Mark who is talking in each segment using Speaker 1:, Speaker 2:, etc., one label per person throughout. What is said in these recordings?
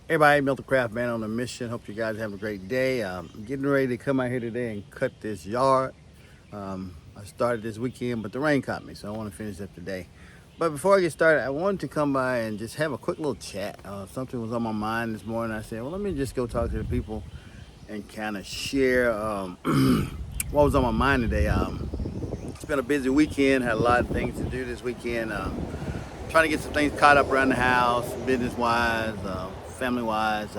Speaker 1: Everybody, MiltonCraft man on a mission. Hope you guys have a great day. I'm getting ready to come out here today and cut this yard. I started this weekend, but the rain caught me, so I want to finish up today. But before I get started, I wanted to come by and just have a quick little chat. Something was on my mind this morning. I said, well, let me just go talk to the people and kind of share what was on my mind today. It's been a busy weekend. Had a lot of things to do this weekend. Trying to get some things caught up around the house, business-wise, family-wise.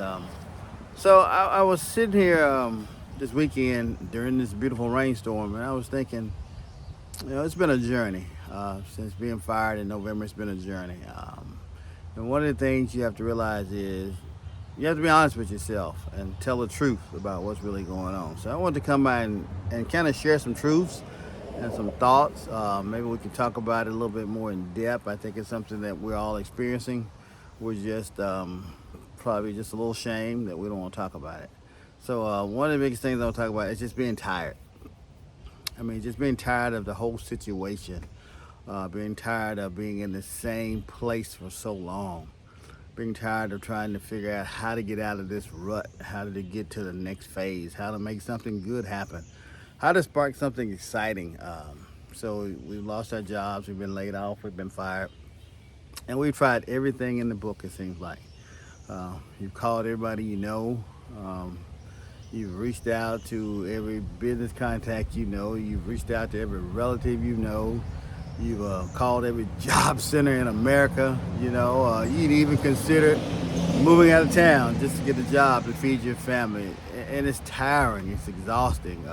Speaker 1: So I was sitting here this weekend during this beautiful rainstorm, and I was thinking, it's been a journey. Since being fired in November, it's been a journey. And one of the things you have to realize is you have to be honest with yourself and tell the truth about what's really going on. So I wanted to come by and kind of share some truths and some thoughts. Maybe we can talk about it a little bit more in depth. I think it's something that we're all experiencing. We're just probably just a little shame that we don't want to talk about it. So one of the biggest things I want to talk about is just being tired. I mean, just being tired of the whole situation. Being tired of being in the same place for so long. Being tired of trying to figure out how to get out of this rut, how to get to the next phase, how to make something good happen, how to spark something exciting. So we've lost our jobs, we've been laid off, we've been fired, and we've tried everything in the book, it seems like. You've called everybody you know. You've reached out to every business contact you know. You've reached out to every relative you know. You've called every job center in America. You'd even considered moving out of town just to get a job to feed your family. And it's tiring. It's exhausting.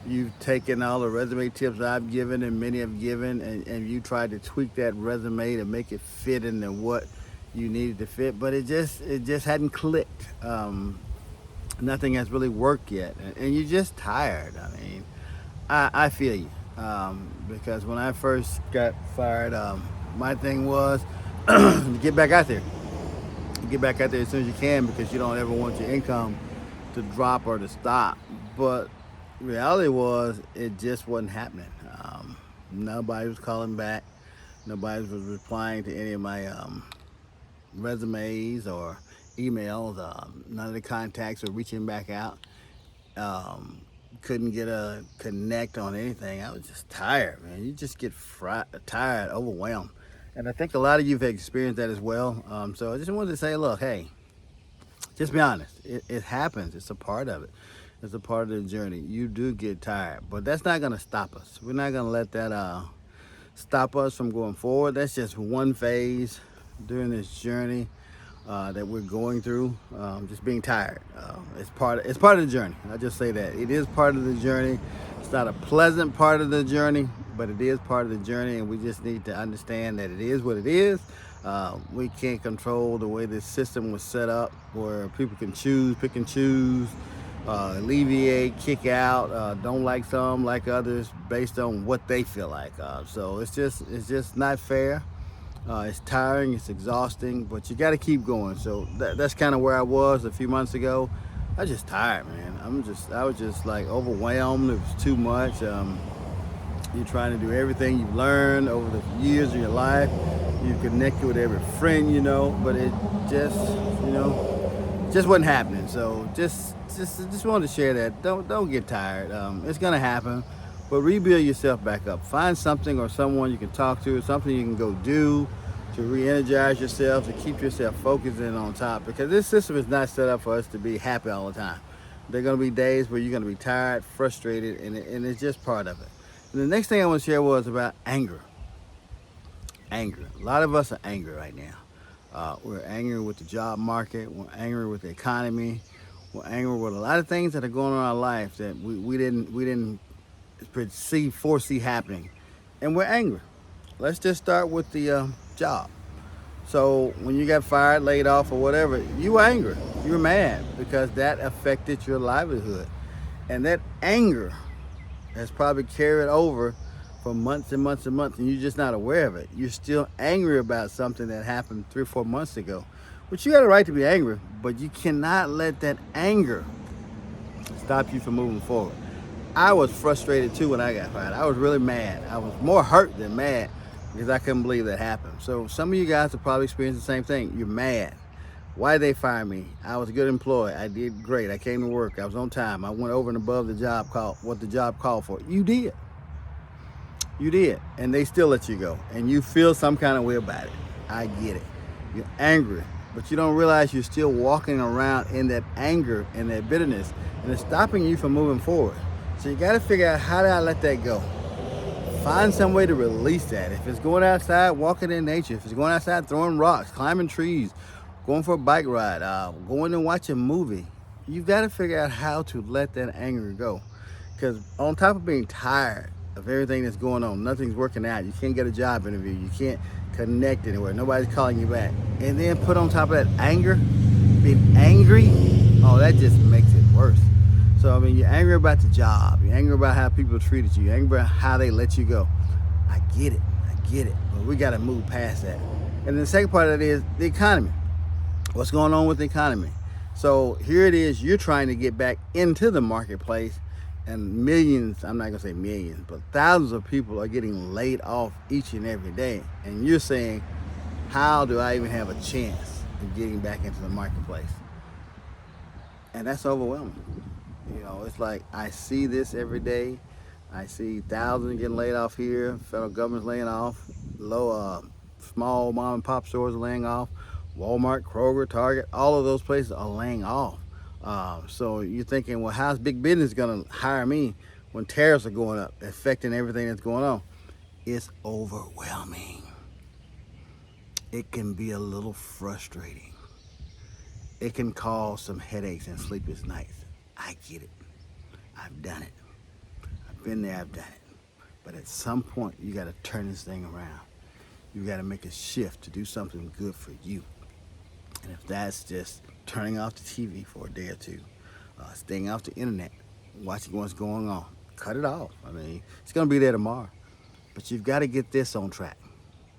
Speaker 1: You've taken all the resume tips I've given and many have given, and you tried to tweak that resume to make it fit into what you needed to fit, but it just hadn't clicked. Nothing has really worked yet, and you're just tired. I mean, I feel you, because when I first got fired, my thing was to get back out there. Get back out there as soon as you can, because you don't ever want your income to drop or to stop. But reality was, it just wasn't happening. Nobody was calling back. Nobody was replying to any of my resumes or emails. None of the contacts were reaching back out. Couldn't get a connect on anything. I was just tired, man. You just get tired, overwhelmed. And I think a lot of you have experienced that as well. So I just wanted to say, look, hey, just be honest. It happens. It's a part of it. It's a part of the journey. You do get tired, but that's not going to stop us. We're not going to let that stop us from going forward. That's just one phase during this journey that we're going through. Just being tired. It's part of the journey. I'll just say that. It is part of the journey. It's not a pleasant part of the journey, but it is part of the journey, and we just need to understand that it is what it is. We can't control the way this system was set up, where people can choose, pick and choose, alleviate, kick out, don't like some, like others, based on what they feel like. So it's just not fair. It's tiring, it's exhausting, but you got to keep going. So that's kind of where I was a few months ago. I was just tired, man. I was just like overwhelmed. It was too much. You're trying to do everything you've learned over the years of your life. You connected with every friend, but it just wasn't happening. So just wanted to share that. Don't get tired. It's gonna happen, but rebuild yourself back up. Find something or someone you can talk to, something you can go do to re-energize yourself, to keep yourself focused and on top. Because this system is not set up for us to be happy all the time. There are gonna be days where you're gonna be tired, frustrated, and it's just part of it. And the next thing I want to share was about anger. Anger. A lot of us are angry right now. We're angry with the job market. We're angry with the economy. We're angry with a lot of things that are going on in our life that we didn't foresee happening, and we're angry. Let's just start with the job. So when you got fired, laid off, or whatever, you were angry. You were mad because that affected your livelihood, and that anger has probably carried over for months and months and months, and you're just not aware of it. You're still angry about something that happened 3 or 4 months ago, which you got a right to be angry, but you cannot let that anger stop you from moving forward. I was frustrated too when I got fired. I was really mad. I was more hurt than mad because I couldn't believe that happened. So some of you guys have probably experienced the same thing. You're mad. Why did they fire me? I was a good employee. I did great. I came to work. I was on time. I went over and above the job call, what the job called for. You did. You did. And they still let you go. And you feel some kind of way about it. I get it. You're angry. But you don't realize you're still walking around in that anger and that bitterness. And it's stopping you from moving forward. So you got to figure out, how do I let that go? Find some way to release that. If it's going outside, walking in nature. If it's going outside, throwing rocks, climbing trees, going for a bike ride, going and watch a movie. You've got to figure out how to let that anger go. Because on top of being tired of everything that's going on, nothing's working out, you can't get a job interview, you can't connect anywhere, nobody's calling you back. And then put on top of that anger, being angry, oh, that just makes it worse. So, I mean, you're angry about the job. You're angry about how people treated you. You're angry about how they let you go. I get it. But we got to move past that. And the second part of that is the economy. What's going on with the economy? So here it is. You're trying to get back into the marketplace. And millions, I'm not going to say millions, but thousands of people are getting laid off each and every day. And you're saying, how do I even have a chance of getting back into the marketplace? And that's overwhelming. You know, it's like I see this every day. I see thousands getting laid off here. Federal government's laying off. Small mom and pop stores are laying off. Walmart, Kroger, Target, all of those places are laying off. So you're thinking, well, how's big business going to hire me when tariffs are going up, affecting everything that's going on? It's overwhelming. It can be a little frustrating. It can cause some headaches and sleepless nights. I get it. I've done it. I've been there, I've done it. But at some point, you got to turn this thing around. You got to make a shift to do something good for you. And if that's just turning off the TV for a day or two, staying off the internet, watching what's going on, cut it off. I mean, it's going to be there tomorrow. But you've got to get this on track.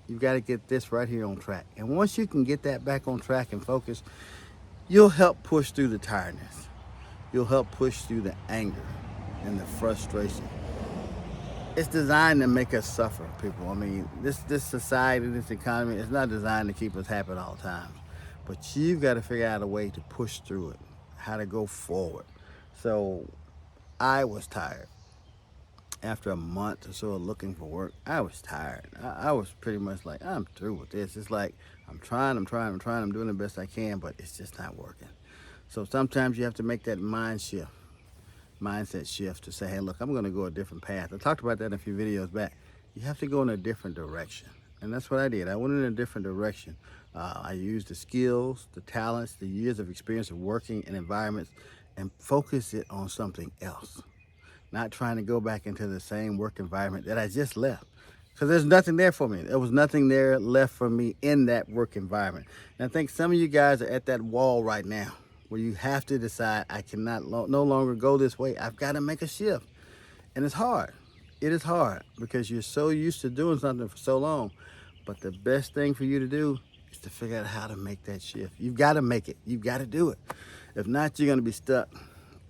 Speaker 1: You've got to get this right here on track. And once you can get that back on track and focus, you'll help push through the tiredness. You'll help push through the anger and the frustration. It's designed to make us suffer, people. I mean, this society, this economy, it's not designed to keep us happy at all times. But you've got to figure out a way to push through it, how to go forward. So I was tired. After a month or so of looking for work, I was tired. I was pretty much like, I'm through with this. It's like, I'm trying, I'm doing the best I can, but it's just not working. So sometimes you have to make that mindset shift to say, hey, look, I'm going to go a different path. I talked about that in a few videos back. You have to go in a different direction. And that's what I did. I went in a different direction. I used the skills, the talents, the years of experience of working in environments and focus it on something else. Not trying to go back into the same work environment that I just left. Because there's nothing there for me. There was nothing there left for me in that work environment. And I think some of you guys are at that wall right now, where you have to decide, I cannot no longer go this way. I've got to make a shift. And it's hard. It is hard because you're so used to doing something for so long. But the best thing for you to do is to figure out how to make that shift. You've got to make it. You've got to do it. If not, you're going to be stuck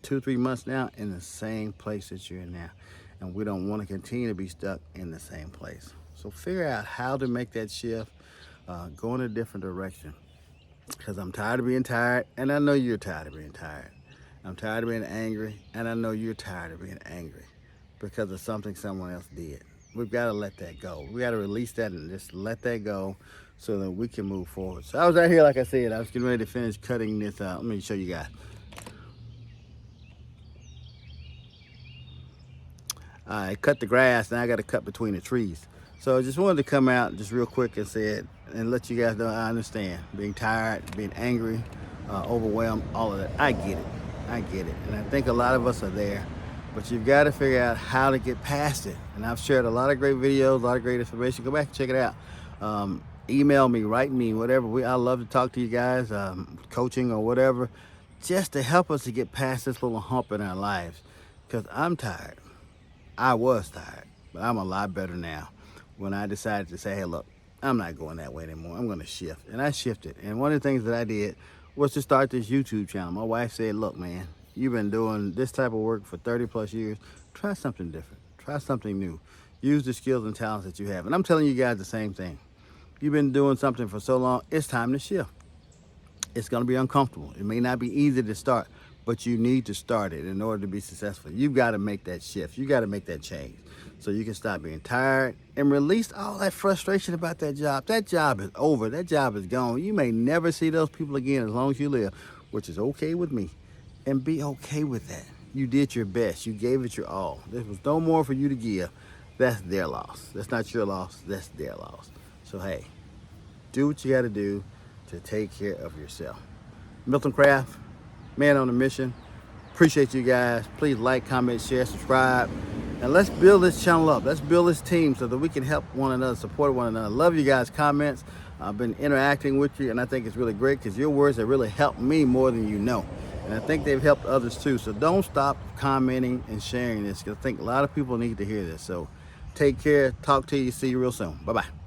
Speaker 1: 2-3 months now in the same place that you're in now. And we don't want to continue to be stuck in the same place. So figure out how to make that shift, go in a different direction. Because I'm tired of being tired, and I know you're tired of being tired. I'm tired of being angry, and I know you're tired of being angry because of something someone else did. We've got to let that go. We got to release that and just let that go so that we can move forward. So I was out here, like I said, I was getting ready to finish cutting this out. Let me show you guys. I cut the grass, and I got to cut between the trees. So I just wanted to come out just real quick and say it and let you guys know I understand. Being tired, being angry, overwhelmed, all of that. I get it. And I think a lot of us are there. But you've got to figure out how to get past it. And I've shared a lot of great videos, a lot of great information. Go back and check it out. Email me, write me, whatever. I love to talk to you guys, coaching or whatever, just to help us to get past this little hump in our lives. Because I'm tired. I was tired, but I'm a lot better now. When I decided to say, hey, look, I'm not going that way anymore. I'm going to shift. And I shifted. And one of the things that I did was to start this YouTube channel. My wife said, look, man, you've been doing this type of work for 30 plus years. Try something different. Try something new. Use the skills and talents that you have. And I'm telling you guys the same thing. You've been doing something for so long, it's time to shift. It's going to be uncomfortable. It may not be easy to start, but you need to start it in order to be successful. You've got to make that shift. You got to make that change so you can stop being tired and release all that frustration about that job. That job is over. That job is gone. You may never see those people again as long as you live, which is okay with me. And be okay with that. You did your best. You gave it your all. There was no more for you to give. That's their loss. That's not your loss. That's their loss. So, hey, do what you got to do to take care of yourself. MiltonCraft, man on a mission. Appreciate you guys. Please like, comment, share, subscribe. And let's build this channel up. Let's build this team so that we can help one another, support one another. Love you guys' comments. I've been interacting with you, and I think it's really great because your words have really helped me more than you know. And I think they've helped others too. So don't stop commenting and sharing this because I think a lot of people need to hear this. So take care. Talk to you. See you real soon. Bye-bye.